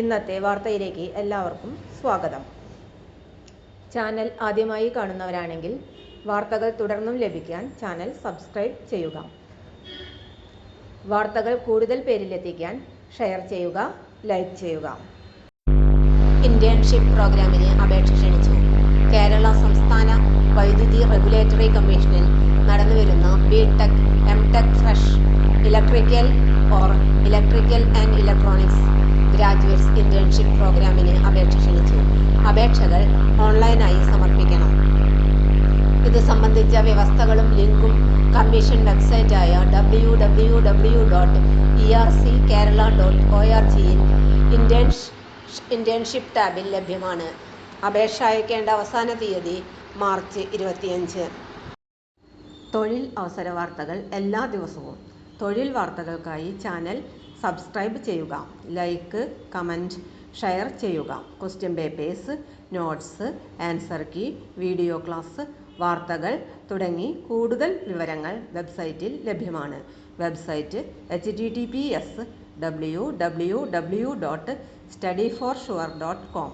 ഇന്നത്തെ വാർത്തയിലേക്ക് എല്ലാവർക്കും സ്വാഗതം. ചാനൽ ആദ്യമായി കാണുന്നവരാണെങ്കിൽ വാർത്തകൾ തുടർന്നും ലഭിക്കാൻ ചാനൽ സബ്സ്ക്രൈബ് ചെയ്യുക. വാർത്തകൾ കൂടുതൽ പേരിലെത്തിക്കാൻ ഷെയർ ചെയ്യുക, ലൈക്ക് ചെയ്യുക. ഇന്റേൺഷിപ്പ് പ്രോഗ്രാമിന് അപേക്ഷ ക്ഷണിച്ചു. കേരള സംസ്ഥാന വൈദ്യുതി റെഗുലേറ്ററി കമ്മീഷനിൽ നടന്നുവരുന്ന BTech, MTech fresh electrical and electronics graduates internship പ്രോഗ്രാമിന് അപേക്ഷ ക്ഷണിച്ചു. അപേക്ഷകൾ ഓൺലൈനായി സമർപ്പിക്കണം. ഇത് സംബന്ധിച്ച വ്യവസ്ഥകളും ലിങ്കും കമ്മീഷൻ വെബ്സൈറ്റായ www.erckerala.org-ൽ ഇന്റേൺഷിപ്പ് ടാബിൽ ലഭ്യമാണ്. അപേക്ഷ അയക്കേണ്ട അവസാന തീയതി മാർച്ച് 25. തൊഴിൽ അവസര വാർത്തകൾ എല്ലാ ദിവസവും. തൊഴിൽ വാർത്തകൾക്കായി ചാനൽ സബ്സ്ക്രൈബ് ചെയ്യുക, ലൈക്ക്, കമൻറ്റ്, ഷെയർ ചെയ്യുക. Question papers, notes, answer key, video class, വാർത്തകൾ തുടങ്ങി കൂടുതൽ വിവരങ്ങൾ വെബ്സൈറ്റിൽ ലഭ്യമാണ്. Website https://www.studyforsure.com